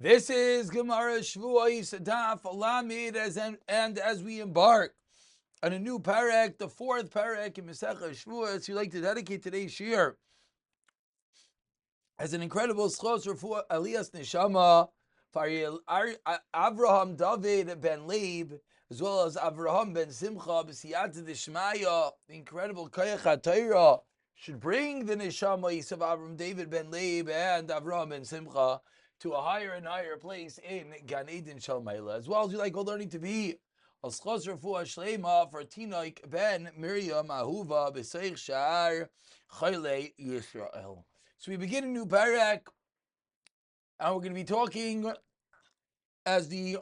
This is Gemara Shavuos Daf Lamed, and as we embark on a new parak, the fourth parak in Mesechah Shavuos, we'd like to dedicate today's shir as an incredible schos refuah Elias Neshama for Avraham David ben Leib, as well as Avraham ben Simcha b'siyata d'Shmaya. The incredible Koyach HaTorah should bring the Neshama of Avraham David ben Leib and Avraham ben Simcha to a higher and higher place in Gan Eden Shalmaila, as well as we like all learning to be a schos refuah shlema for Tinok ben Miriam Ahuva b'seich shar Chayle Yisrael. So we begin a new parak, and we're going to be talking as the,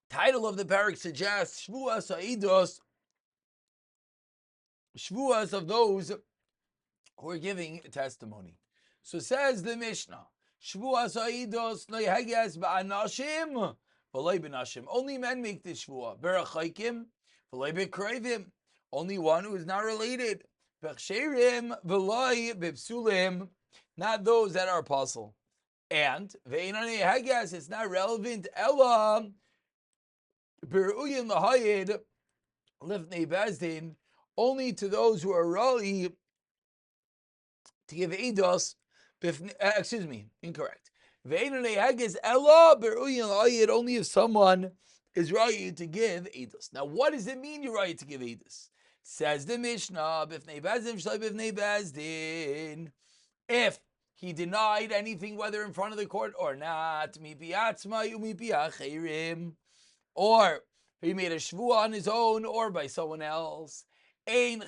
title of the parak suggests, Shavuos Ha'edos, Shavuos of those who are giving testimony. So says the Mishnah, Shavuos Ha'edos noyeges ba'anashim v'loi b'nashim. Only men make this Shavuah. Berachaykim v'loi b'kreivim. Only one who is not related. B'chsherim v'loi b'psulim. Not those that are apostle. And ve'inane hagas, it's not relevant. Ella beruyin lahayid lifnei bezdin, only to those who are rali to give eidos. Incorrect. Ve'inane hagas ella beruyin lahayid, only if someone is rali to give eidos. Now, what does it mean you're rali to give eidos? Says the Mishnah, b'fnei bezdin v'shloi b'fnei bezdin. If he denied anything, whether in front of the court or not, or he made a shvuah on his own or by someone else, you're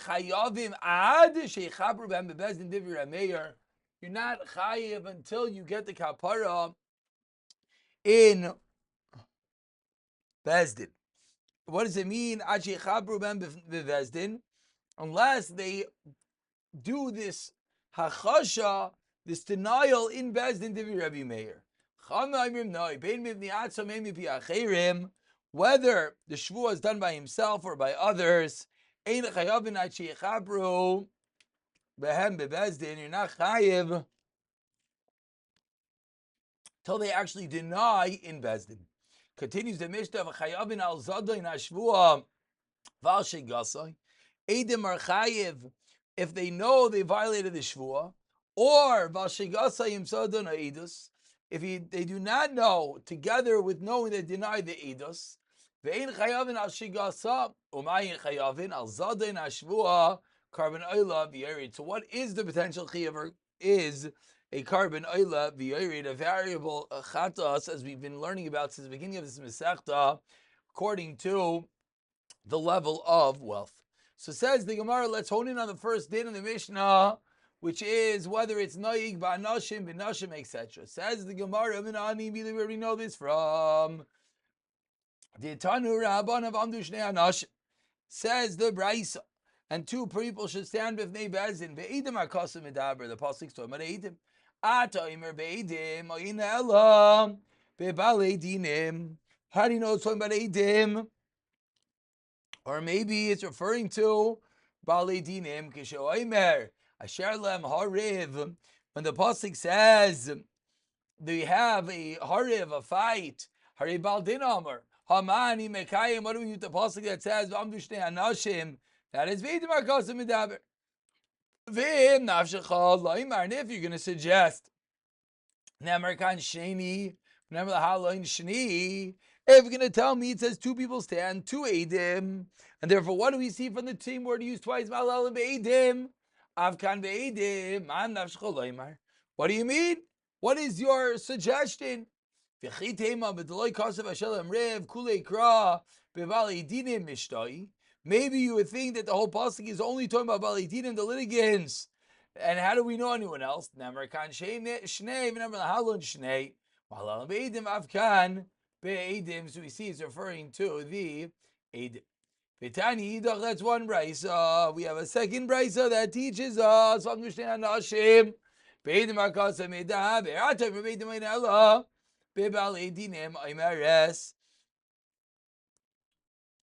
not chayiv until you get the kapara in Bezdin. What does it mean? Unless they do this hachasha, this denial in Bezdin Divi Rabbi Meir. Whether the shvuah is done by himself or by others, you're not chayiv till they actually deny in Bezdin. Continues the Mishnah of chayavin al zadoin hashvuah val shegasai. Eidim are chayiv if they know they violated the shvuah, or val shegasai imsadon ha'edus, if they do not know, together with knowing they denied the edus. Ve'ein chayavin al shigasa u'mayin chayavin al zadoin hashvuah carbon oila v'yerid. So what is the potential chayav? Is a carbon oila v'yerid, a variable chatas, as we've been learning about since the beginning of this mesechta, according to the level of wealth. So says the Gemara, let's hone in on the first din of the Mishnah, which is whether it's noyig ba'anashim, b'nashim, etc. Says the Gemara, we already know this from the Tanu Rabban of Amdu Shnei Anashim. Says the Braisa, and two people should stand b'fnei bezin. Ve'edim akasim medaber. The pasuk's talking about eidim. Ata imer be'edim oina elam be'balei dinim. How do you know it's talking about eidim? Or maybe it's referring to balei dinim kishoimer asher lem hariv. When the pasuk says they have a hariv, a fight, hariv bal din amar hamani mekayim. What do we use the pasuk that says v'amdu shnei anashim? That is v'edim akasim medaber. V'im nafshecha loimar. And if you're going to suggest nemer kan sheni, nemer lahaloin sheni, if you're going to tell me it says two people stand, two eidim, and therefore what do we see from the same word used twice? Malal and be'edim, avkan be'edim, man nafshecha loimar. What do you mean? What is your suggestion? Maybe you would think that the whole pasuk is only talking about Balei Dinim, the litigants. And how do we know anyone else? So we see it's referring to the Eidim. That's one brisa. We have a second brisa that teaches us Bebal Dinim Imares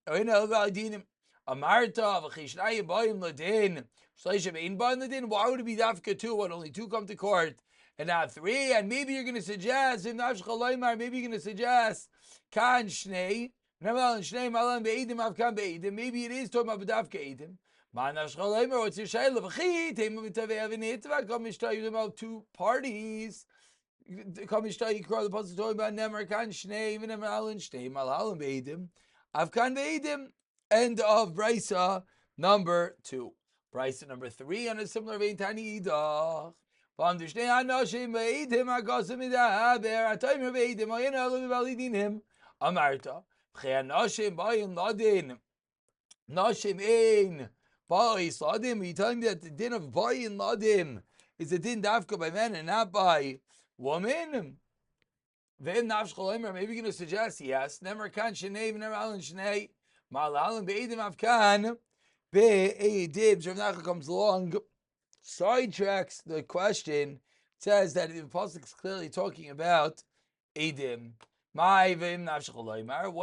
Dinim Amarta Vachishnai Boim Ladin Slashem Ein Boim Ladin. Why would it be Dafka 2 when only two come to court? and not 3. And maybe you're going to suggest, maybe you're going to suggest, kan shnei, maybe it is talking about B'davka Eidim. What's your shayla? About 2 parties. The pasuk talking about Nemer kan shnei, Nemer alin shnei, mal alin beidim, avkan beidim. End of brisa number 2. Brisa number 3 on a similar vein. Tani idach. V'amdushnei anoshim beidim agosim idaber ataymer beidim ayin alu v'alidinim amarta v'chei anoshim bayin ladin noshim ein bayin ladim. We tell me that the din of bayin ladim is a din dafka by men and not by woman. Maybe you're going to suggest, yes, Nemer kan shnei, Nemer alin shnei, mal alin beidim avkan beidim. Rav Nachman comes along, sidetracks the question, says that the pasuk is clearly talking about Eidim. What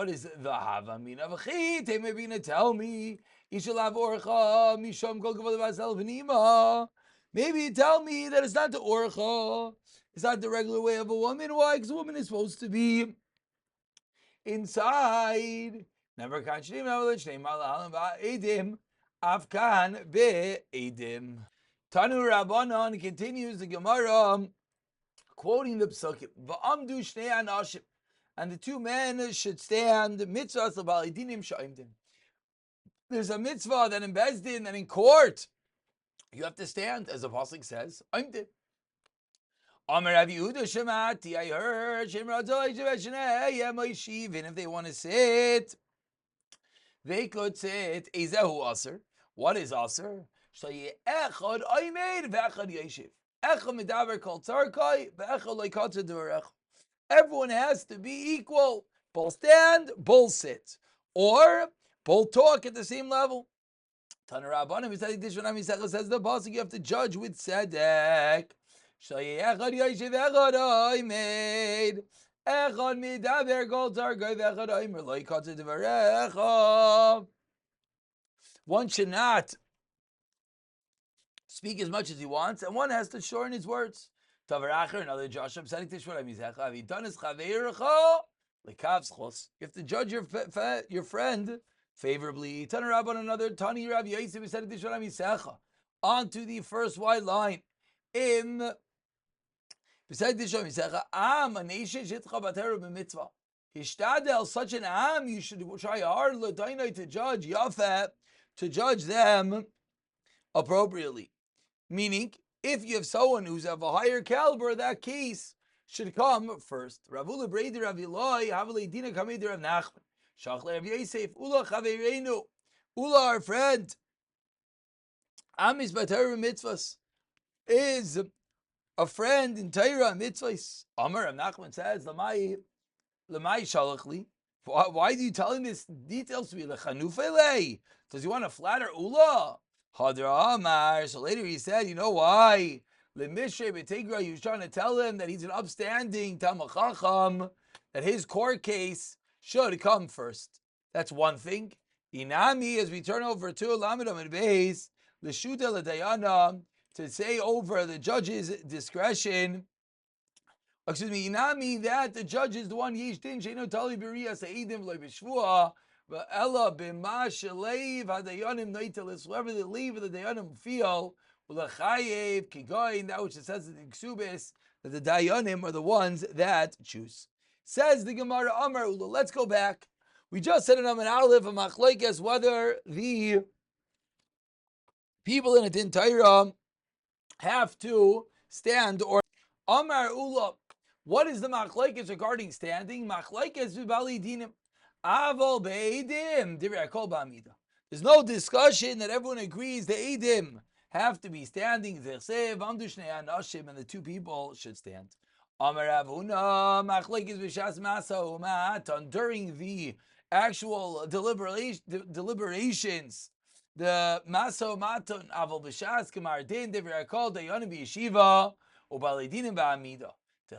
is the hava mean of a chit? Maybe you're going to tell me, Ishal orcha, misham kol kavod v'asel v'nima. Maybe you tell me that it's not the orcha. It's not the regular way of a woman. Why? Because a woman is supposed to be inside. Never kan shneim shnei malalim ba'edim afkan be'edim. Tanu Rabbanon continues the Gemara quoting the psukim. Va'amdu shnei anashim, and the 2 men should stand. Mitzvahs l'ba'alidinim sha'imdim. There's a mitzvah that in Bezdin and in court you have to stand, as the pasuk says. Imdim. Amar Rav Yehuda Shemati, I heard even if they want to sit, they could sit. Ezehu aser. What is aser? Echad oimed ve'echad yeshiv. Echad medaber kol tzarkai ve'echad loikatzer d'varech. Everyone has to be equal. Both stand, both sit, or both talk at the same level. Tana Rabbanim says the pasuk you have to judge with tzedek. One should not speak as much as he wants, and one has to shorten his words. Another Joshua, you have to judge your friend favorably. Another Tani Rav Yosef, onto the first white line. Besides this, a nation mitzvah. Hishtadel, such an am, you should try hard to judge Yafet, to judge them appropriately. Meaning, if you have someone who's of a higher caliber, that case should come first. Ravula Breder Rav Eloi, Havali Dina Kameder Rav Nachman, Shachle Rav Yosef, Ula Chavereinu, Ula our friend, Amis Bater mitzvahs, is a friend in Torah mitzvahs. Amar Rav Nachman says, Lamai shalachli. Why do you tell him this details to me? Lechanufele. Does he want to flatter Ula? Hadra Amar. So later he said, you know why? Lemishrei b'tegra. He was trying to tell him that he's an upstanding Talmid Chacham, that his court case should come first. That's one thing. Inami, as we turn over to Lamed and Beis, l'shuta l'dayana, to say over the judge's discretion. Excuse me, inami, that the judge is the one yesh din sheino tali b'riya se'idim v'lo b'shvua v'ela b'ma shleiv hadayanim noitelis, whoever the leave of the dayanim feel v'lechayev kigoyin, that which it says in the Ksubis, that the dayanim are the ones that choose. Says the Gemara Amar Ula. Let's go back. We just said in Amin Aleph a machlokes whether the people in a din Torah have to stand or Amar Ula. What is the machlokes regarding standing? Machlokes v'bali dinim aval be'edim divrei kol ba'amida. There's no discussion that everyone agrees the edim have to be standing. And the 2 people should stand. Amar Avuna machlokes b'shas masa u'matan, during the actual deliberations. The maso maton aval b'shas kamar din divrei kol dayanim b'yeshiva u'balidinim ba'amida. So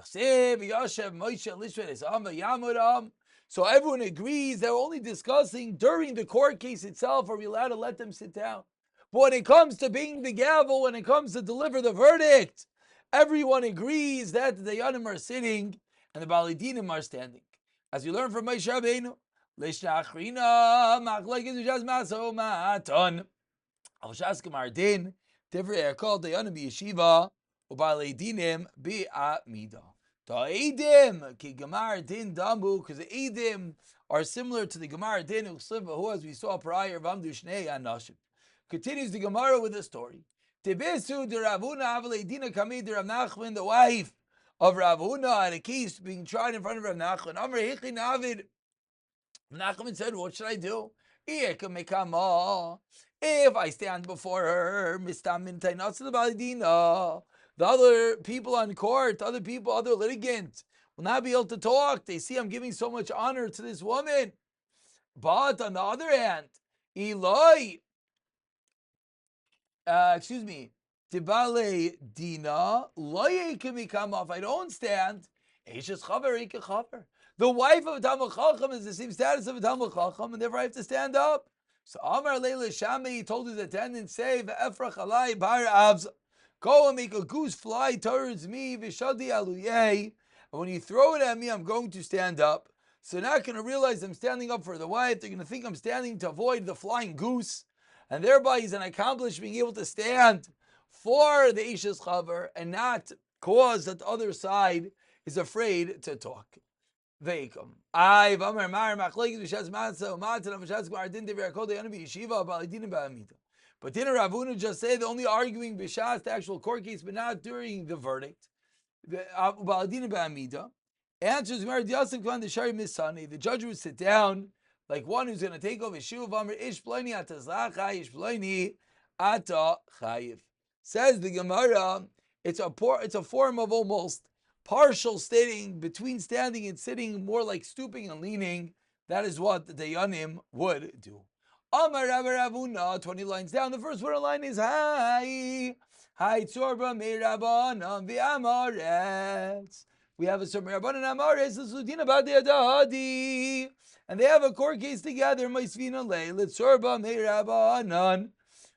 everyone agrees they're only discussing during the court case itself, are we allowed to let them sit down? But when it comes to being the gavel, when it comes to deliver the verdict, Everyone agrees that the Dayanim are sitting and the Balidinim are standing. As you learn from Moshe Rabbeinu, Lishnachrina machlokes b'shas maso matan. Avshas Gemardin, Divrei Erkol Dayanim b'yeshiva, u'Balidinim b'amida. Ta'edim ki Gemar Din Damu, because the Edim are similar to the Gemar Din who, as we saw prior, Vamdu Shnei Anashim. Continues the Gemara with a story. Tebesu de Ravuna Avaledina Kamid de Rav Nachman, the wife of Ravuna, had a case being tried in front of Rav Nachman. Amr Hichi Navid. Nachman said, "What should I do? If I stand before her, the other people on court, other litigants will not be able to talk. They see I'm giving so much honor to this woman. But on the other hand, Eloi, Tibale Dina, Loye Kamikama, if I don't stand, Eishes Chaver, Ike Chaver. The wife of a Talmud Chacham is the same status of a Talmud Chacham, and therefore I have to stand up. So Amar Leila Shami, he told his attendant, say, Ve'efrach alai bar avz, go and make a goose fly towards me, Vishadi aluyeh, and when you throw it at me, I'm going to stand up. So they're not going to realize I'm standing up for the wife. They're going to think I'm standing to avoid the flying goose, and thereby he's an accomplished being able to stand for the Eishes Chaver and not cause that the other side is afraid to talk. Veikum. But didn't Ravuna just say the only arguing b'shas the actual court case, but not during the verdict? Answers the judge would sit down like one who's going to take over shuv. Says the Gemara, it's a form of almost partial stating between standing and sitting, more like stooping and leaning. That is what the Dayanim would do. Amar Ravuna, 20 lines down. The first word line is Hi Tzorba Meirabanan V'Amaretz. We have a Tzorba Meirabanan Amaretz, L'Sudina B'Adei Adadi, and they have a court case together. Ma'isvina Lei L'Tzorba Meirabanan.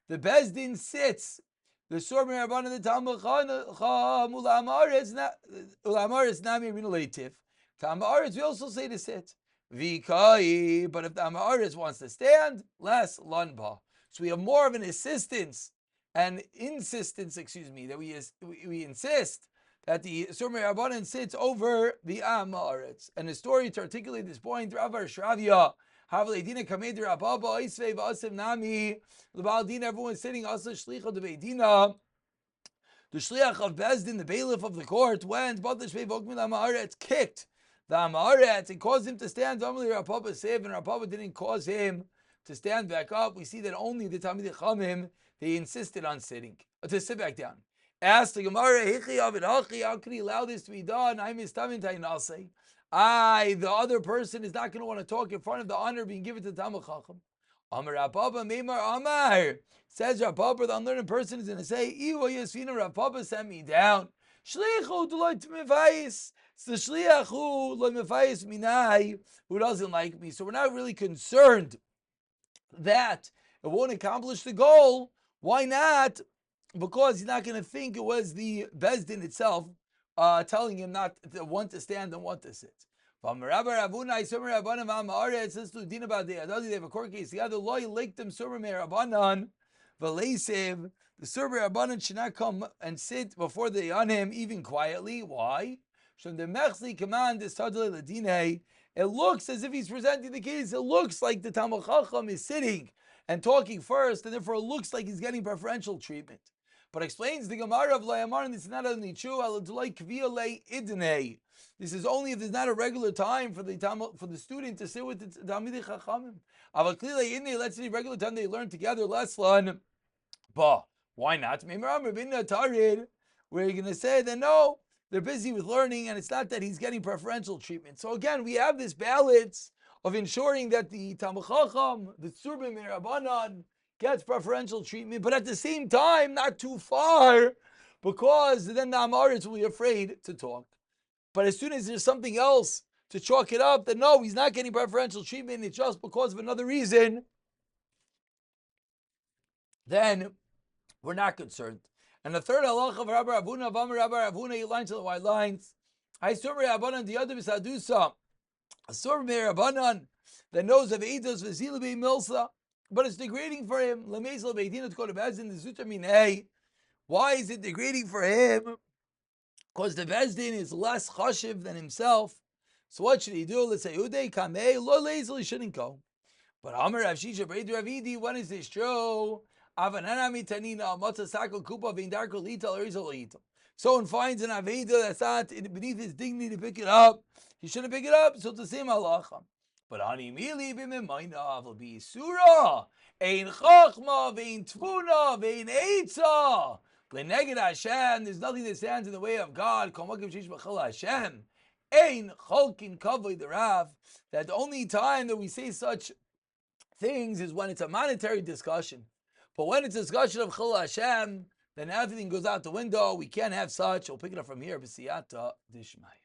The Bezdin sits. The Tzorba Meirabanan the Talmud Chacham Ulamaretz Nami Minaleitiv. Tamaretz we also say to sit. Vikai, but if the Amaretz wants to stand, less lanba. So we have more of an insistence, that we insist that the Tzorba Meirabanan sits over the Amaretz. And the story to articulate this point, Rav Shravya, Havledina Kamed Rababa Isvei Vasim Nami, the Baldina, everyone sitting also Shlicha de Beidina. The Shliach of Bezdin, the bailiff of the court, went, but the Shvei Vokmil Amaretz kicked the Amaretz and caused him to stand. Normally Rapapa saved, and Rapapa didn't cause him to stand back up. We see that only the Talmidei Chachamim, they insisted on sitting, to sit back down. Asked the Gemara, how could he allow this to be done? The other person is not going to want to talk in front of the honor being given to the Talmid Chacham. Amar Rapapa Meimar Amar. Says Rapapa, the unlearned person is going to say, Rapapa sent me down. Shlichu d'lo mefayis. It's the shliach who lo mefayis minai, who doesn't like me. So we're not really concerned that it won't accomplish the goal. Why not? Because he's not going to think it was the Bezdin itself telling him not to want to stand and want to sit. They have a court case together. The Surber Rabbanan should not come and sit before the Yanim even quietly. Why? It looks as if he's presenting the case. It looks like the Talmid Chacham is sitting and talking first, and therefore it looks like he's getting preferential treatment. But explains the Gemara of Layamar, and this is not only true. This is only if there's not a regular time for the student to sit with the Talmidei Chachamim. Let's say regular time they learn together. Less fun. But why not? We're going to say that no, they're busy with learning, and it's not that he's getting preferential treatment. So again, we have this balance of ensuring that the Talmid Chacham, the Tzurba Meirabanan, gets preferential treatment, but at the same time, not too far, because then the Amaretz will be afraid to talk. But as soon as there's something else to chalk it up, then no, he's not getting preferential treatment, it's just because of another reason, then we're not concerned. And the third halacha of Rabbi Ravuna, Vamar Rabbi Ravuna, 8 lines to the white lines. I saw Rabbanan the other Bisadusa. I saw Rabbanan that knows of Eidos Vazila Be Milsa, but it's degrading for him. Lamezal Beitina to go to Bezdin, the Zuta Minei. Why is it degrading for him? Because the Bezdin is less chashiv than himself. So what should he do? Let's say Udei Kamei Lo Lezel, he shouldn't go. But Amar Rav Shisha Breid Ravidi, when is this true? Avanana mitanina matzah sakol kupa v'indarko lita l'rizal lita. Someone finds an aveda that's not beneath his dignity to pick it up. He shouldn't pick it up, so it's the same halacha. But ani mili b'memayna will be surah. Ein chachma v'ein tfuna v'ein eitza. L'neged Hashem, there's nothing that stands in the way of God. Kol makim sheish b'chol Hashem. Ein cholkin kavod the Rav. That the only time that we say such things is when it's a monetary discussion. But when it's a discussion of Chil Hashem, then everything goes out the window. We can't have such. We'll pick it up from here. B'siyata Dishmaya.